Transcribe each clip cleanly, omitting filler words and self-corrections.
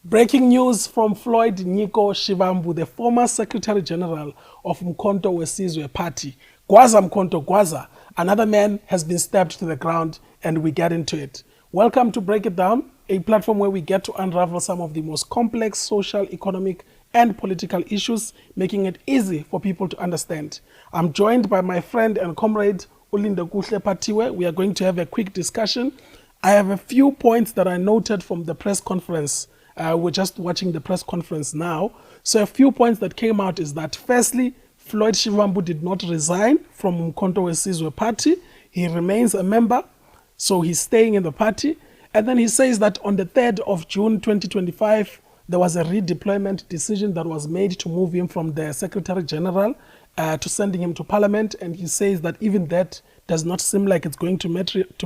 Breaking news from Floyd Shivambu, the former Secretary General of Umkhonto weSizwe Party. Gwaza Mkhonto Gwaza, another man has been stabbed to the ground, and we get into it. Welcome to Break It Down, a platform where we get to unravel some of the most complex social, economic, and political issues, making it easy for people to understand. I'm joined by my friend and comrade, Lindokuhle Patiwe. We are going to have a quick discussion. I have a few points that I noted from the press conference. We're just watching the press conference now. So a few points that came out is that, firstly, Floyd Shivambu did not resign from Umkhonto weSizwe Party. He remains a member, so he's staying in the party. And then he says that on the 3rd of June 2025, there was a redeployment decision that was made to move him from the Secretary General to sending him to Parliament. And he says that even that does not seem like it's going to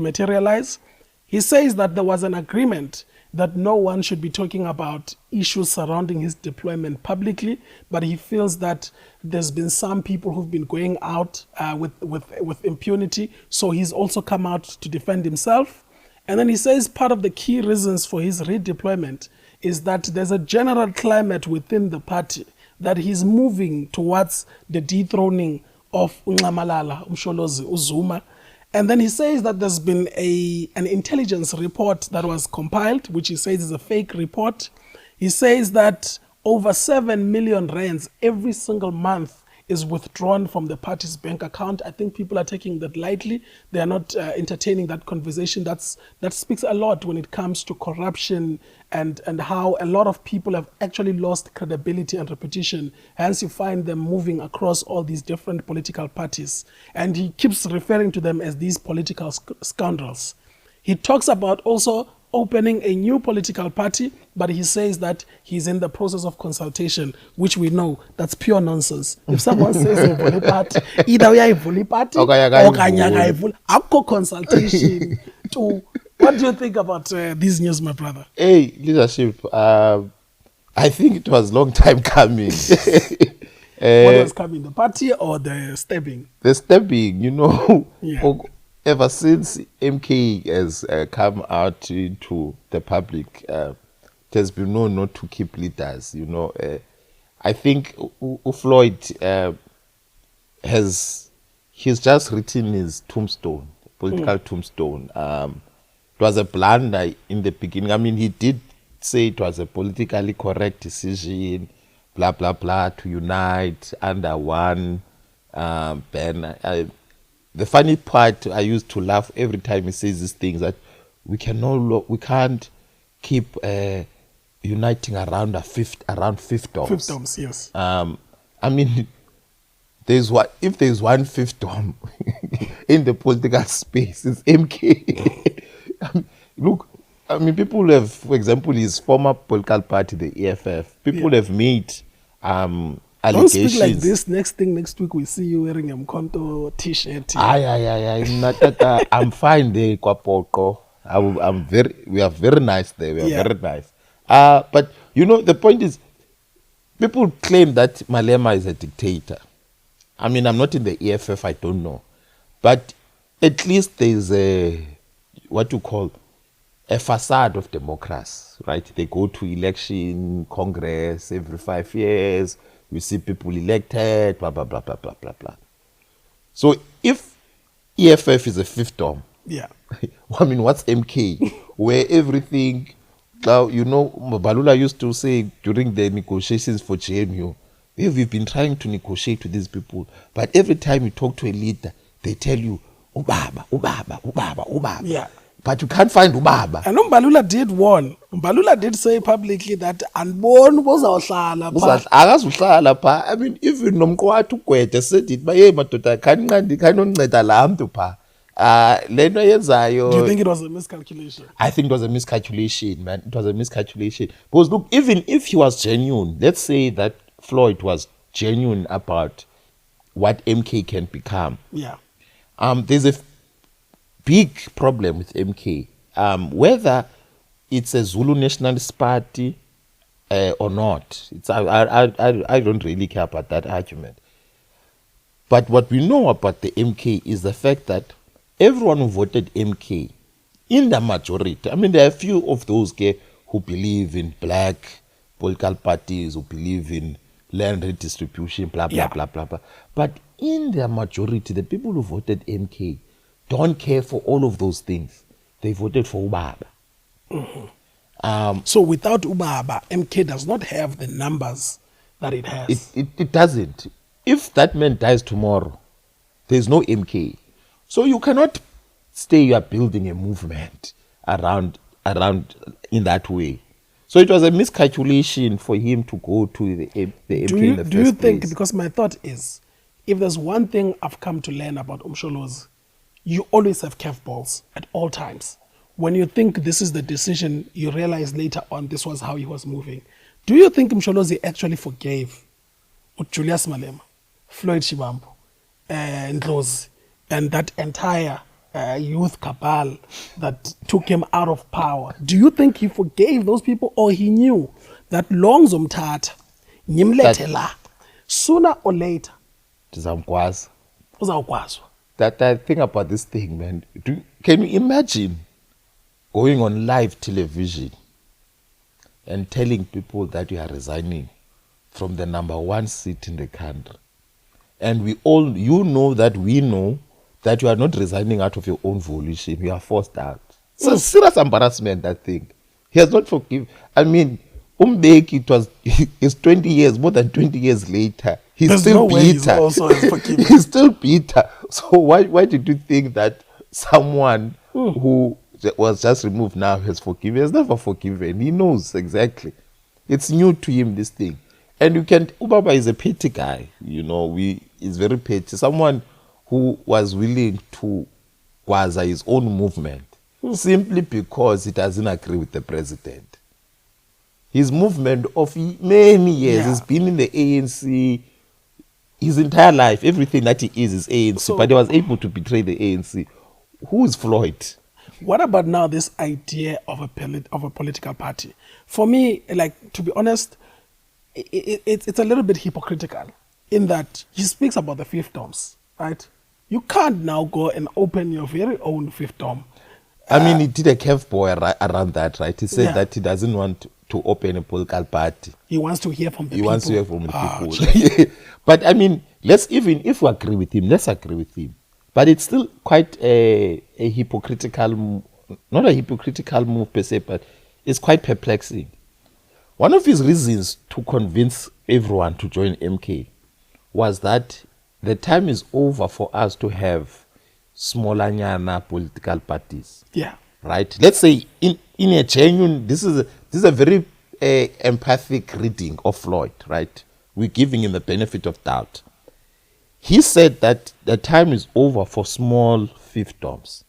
materialize. He says that there was an agreement that no one should be talking about issues surrounding his deployment publicly, but he feels that there's been some people who've been going out with impunity, so he's also come out to defend himself. And then he says part of the key reasons for his redeployment is that there's a general climate within the party that he's moving towards the dethroning of uNxamalala, uMsholozi, Zuma. And then he says that there's been an intelligence report that was compiled, which he says is a fake report. He says that over 7 million rands every single month is withdrawn from the party's bank account. I think people are taking that lightly. They are not entertaining that conversation. That speaks a lot when it comes to corruption and how a lot of people have actually lost credibility and reputation. Hence, you find them moving across all these different political parties. And he keeps referring to them as these political scoundrels. He talks about also opening a new political party, but he says that he's in the process of consultation, which we know that's pure nonsense. If someone says a voli party, either we are a voli party or akko consultation. What do you think about this news, my brother? Hey, leadership, I think it was a long time coming. What was coming, the party or the stabbing? The stabbing, you know. Yeah. Ever since MK has come out into the public, it has been known not to keep leaders. You know, I think Floyd he's just written his tombstone, political tombstone. It was a blunder in the beginning. I mean, he did say it was a politically correct decision, blah blah blah, to unite under one banner. The funny part, I used to laugh every time he says these things, that we can't keep uniting around fiefdoms. Fiefdoms, yes. I mean, if there's one fiefdom in the political space, it's MK. Look, I mean, people have, for example, his former political party, the EFF, people have made allegations. Don't speak like this. Next week we see you wearing a Umkhonto t-shirt. I'm fine there, Kwapoko. We are very nice there. We are very nice. But you know, the point is, people claim that Malema is a dictator. I mean, I'm not in the EFF, I don't know. But at least there's what you call a facade of democracy, right? They go to election, Congress every 5 years. We see people elected, blah, blah, blah, blah, blah, blah, blah. So if EFF is a fiefdom, I mean, what's MK? Where everything, now, you know, Balula used to say during the negotiations for GMU, we've been trying to negotiate with these people, but every time you talk to a leader, they tell you, Ubaba, Ubaba, Ubaba, Ubaba. Yeah. But you can't find Ubaba. I know Balula did warn. Balula did say publicly that unborn was our I mean, even Nomkwatu Kwete said it, but Matota cannot lamb pa. Do you think it was a miscalculation? I think it was a miscalculation, man. It was a miscalculation. Because look, even if he was genuine, let's say that Floyd was genuine about what MK can become. Yeah. There's a big problem with MK. Whether it's a Zulu Nationalist Party or not, I don't really care about that argument. But what we know about the MK is the fact that everyone who voted MK in the majority. I mean, there are a few of those who believe in black political parties, who believe in land redistribution, blah, blah, Yeah. blah, blah, blah. But in their majority, the people who voted MK don't care for all of those things. They voted for Ubaba. So without Ubaba, MK does not have the numbers that it has. It doesn't. If that man dies tomorrow, there's no MK. So you cannot say you are building a movement around in that way. So it was a miscalculation for him to go to the MK in the first Do you think, place. because my thought is, if there's one thing I've come to learn about Umsholozi, you always have curveballs at all times. When you think this is the decision, you realize later on this was how he was moving. Do you think Umsholozi actually forgave Julius Malema, Floyd Shivambu, Ndlozi, and that entire youth cabal that took him out of power? Do you think he forgave those people, or he knew that long zomthatha ngimlethe la sooner or later Ndizamkwazi. uzawukwazwa? That I think about this thing, man. Can you imagine going on live television and telling people that you are resigning from the #1 seat in the country? And we know that you are not resigning out of your own volition. You are forced out. It's a serious embarrassment, that thing. He has not forgiven. I mean, Umbeki, it's 20 years, more than 20 years later. He's There's still no way he's bitter. also as forgiving. He's still bitter. So why did you think that someone who was just removed now has forgiven? He has never forgiven. He knows exactly. It's new to him, this thing. And Ubaba is a petty guy. He's very petty. Someone who was willing to kwaza his own movement simply because he doesn't agree with the president. His movement of many years, Yeah. he's been in the ANC his entire life. Everything that he is ANC, but he was able to betray the ANC. Who is Floyd? What about now this idea of a political party? For me, like, to be honest, it's a little bit hypocritical in that he speaks about the fiefdoms, right? You can't now go and open your very own fiefdom. I mean, he did a curveball around that, right? He said Yeah. that he doesn't want to open a political party. He wants to hear from the He people. wants to hear from the Ah, people. But I mean, even if we agree with him, let's agree with him. But it's still quite a hypocritical, not a hypocritical move per se, but it's quite perplexing. One of his reasons to convince everyone to join MK was that the time is over for us to have smaller nyana political parties. Yeah. Right? Let's say in a genuine, this is a very empathic reading of Floyd, right? We're giving him the benefit of doubt. He said that the time is over for small fiefdoms.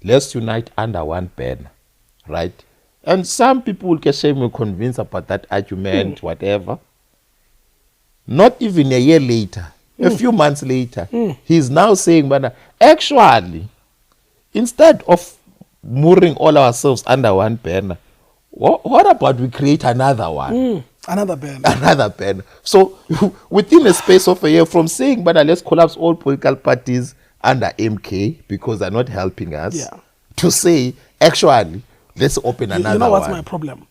Let's unite under one banner, right? And some people will get shame, will convince about that argument, whatever. Not even a year later, a few months later, he's now saying, but actually, instead of mooring all ourselves under one banner, what about we create another one? Another band. Another banner. So within a space of a year, from saying, but let's collapse all political parties under MK because they're not helping us, Yeah. to say, actually, let's open another You know what's one. my problem?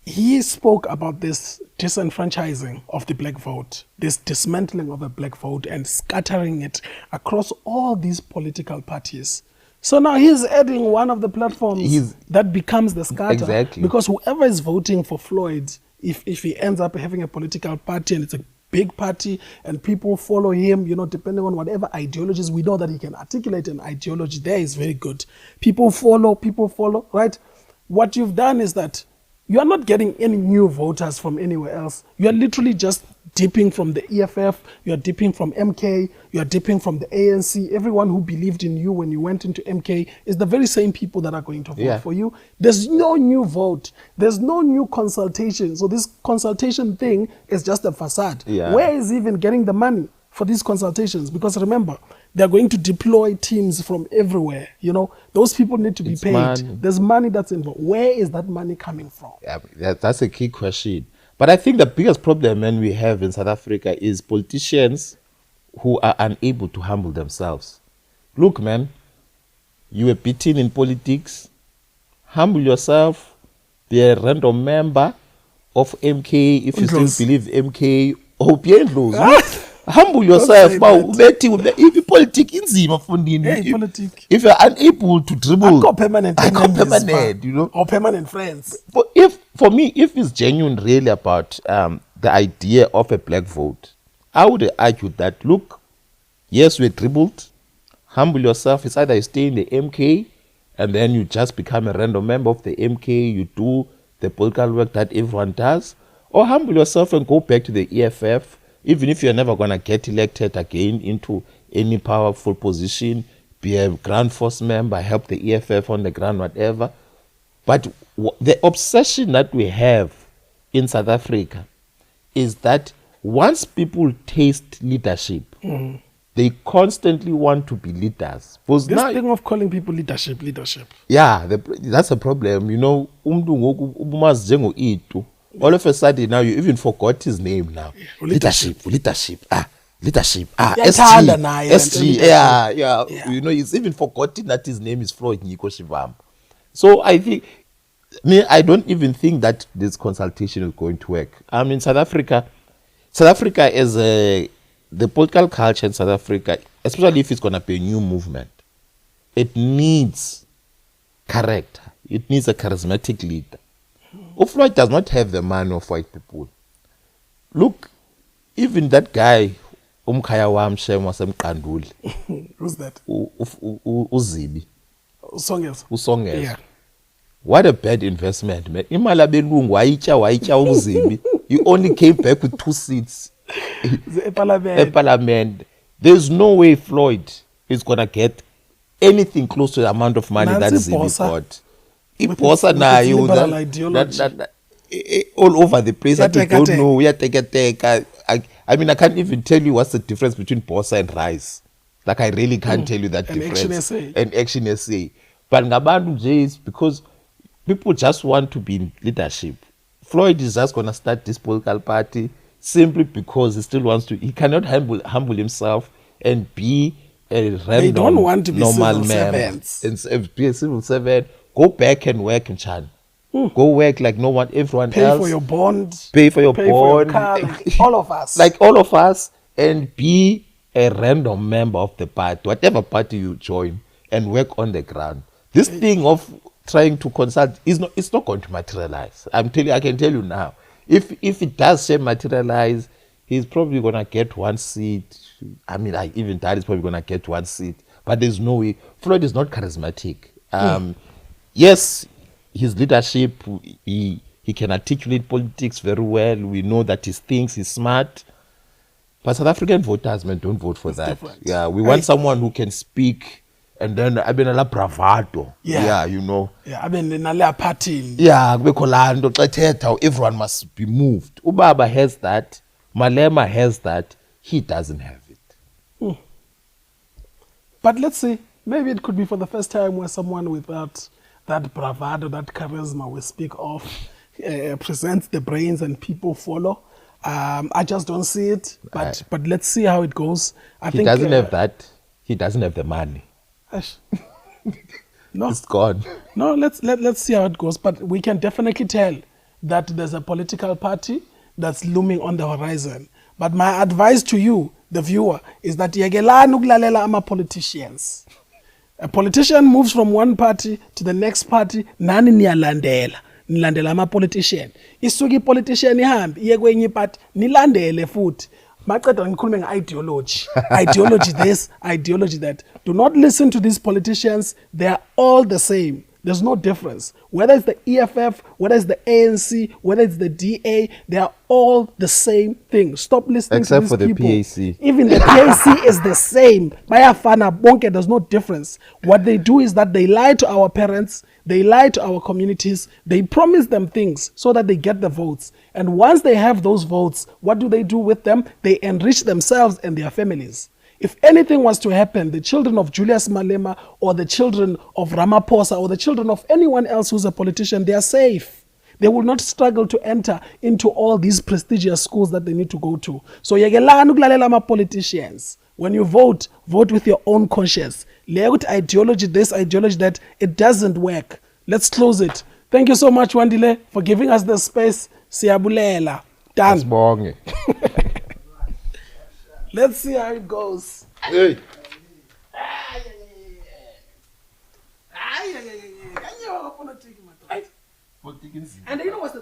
He spoke about this disenfranchising of the black vote, this dismantling of the black vote and scattering it across all these political parties. So now he's adding one of the platforms that becomes the scatter. Exactly. Because whoever is voting for Floyd, if he ends up having a political party and it's a big party and people follow him, depending on whatever ideologies, we know that he can articulate an ideology there is very good. People follow, right? What you've done is that you are not getting any new voters from anywhere else. You are literally just dipping from the EFF, you are dipping from MK, you are dipping from the ANC. Everyone who believed in you when you went into MK is the very same people that are going to vote for you. There's no new vote. There's no new consultation. So this consultation thing is just a facade. Yeah. Where is he even getting the money for these consultations? Because remember, they're going to deploy teams from everywhere. Those people need to be paid. Money. There's money that's involved. Where is that money coming from? Yeah, that's a key question. But I think the biggest problem, man, we have in South Africa is politicians who are unable to humble themselves. Look, man, you were beaten in politics. Humble yourself. be a random member of MK if you still Undlozi. believe MK, or be endlozi. Humble Don't yourself. say If politics inzima fundini, Hey, politic. if you're unable to dribble, Akho permanent akho enemies, permanent, you know. or permanent friends. But for me, if it's genuine really about the idea of a black vote, I would argue that, look, yes, we're dribbled. Humble yourself. It's either you stay in the MK and then you just become a random member of the MK, you do the political work that everyone does, or humble yourself and go back to the EFF, even if you're never going to get elected again into any powerful position, be a ground force member, help the EFF on the ground, whatever. But the obsession that we have in South Africa is that once people taste leadership, they constantly want to be leaders. This thing of calling people leadership. Yeah, that's a problem. You know, all of a sudden now you even forgot his name now. Yeah, Leadership. Uyathanda naye SG. Yeah. You know, he's even forgotten that his name is Floyd Shivambu. So I think, I don't even think that this consultation is going to work. I mean, South Africa is the political culture in South Africa, especially if it's going to be a new movement, it needs character. It needs a charismatic leader. Floyd does not have the money of white people. Look, even that guy, Umkhaya Wamshem wasemqanduli. Who's that? Uzibi. Usongeza. Yeah. What a bad investment, man. Imali abelungu wayitya uzibi. You only came back with 2 seats. Parliament. There's no way Floyd is gonna get anything close to the amount of money that Zibi got. Iposa nayo all over the place that you don't know. I mean, I can't even tell you what's the difference between Bosa and Rice. Like, I really can't tell you that difference. And Action SA. But ngabantu nje is because people just want to be in leadership. Floyd is just gonna start this political party simply because he still wants to. He cannot humble himself and be a random, they don't want to be normal man and be a civil servant. Go back and work in China. Go work like no one, everyone else. Pay for your bond. Pay for your bond. Car, like all of us. Like all of us, and be a random member of the party, whatever party you join, and work on the ground. This thing of trying to consult it's not going to materialize. I can tell you now. If it does materialize, he's probably gonna get 1 seat. I mean, even that is probably gonna get 1 seat. But there's no way. Floyd is not charismatic. Yes, his leadership, he can articulate politics very well. We know that he thinks he's smart. But South African voters, man, don't vote for that. Different. Yeah, we want someone who can speak and then I've been a bravado. Yeah, you know. Yeah, I've been in a party. Yeah, everyone must be moved. Ubaba has that. Malema has that. He doesn't have it. But let's see. Maybe it could be for the first time where someone with that bravado, that charisma we speak of, presents the brains and people follow. I just don't see it. But let's see how it goes. I think he doesn't have that. He doesn't have the money. No, it's gone. No, let's see how it goes. But we can definitely tell that there's a political party that's looming on the horizon. But my advice to you, the viewer, is that yegelani ukulalela ama politicians. A politician moves from one party to the next party, nani nilandela ama politician. Isuki politician ihambi iye kwenye party nilandele futhi. Maqeda ngikhulume nge-ideology. Ideology this, ideology that. Do not listen to these politicians. They are all the same. There's no difference. Whether it's the EFF, whether it's the ANC, whether it's the DA, they are all the same thing. Stop listening except to these people. Except for the PAC. Even the PAC is the same. Bayafana bonke, there's no difference. What they do is that they lie to our parents, they lie to our communities, they promise them things so that they get the votes. And once they have those votes, what do they do with them? They enrich themselves and their families. If anything was to happen, the children of Julius Malema or the children of Ramaphosa or the children of anyone else who's a politician, they are safe. They will not struggle to enter into all these prestigious schools that they need to go to. So yegelani ukulalela ama politicians. When you vote, vote with your own conscience. Ideology this, ideology that, it doesn't work. Let's close it. Thank you so much, Wandile, for giving us the space. Siyabulela. Done. Sibonge. Let's see how it goes. Hey. And you know what's the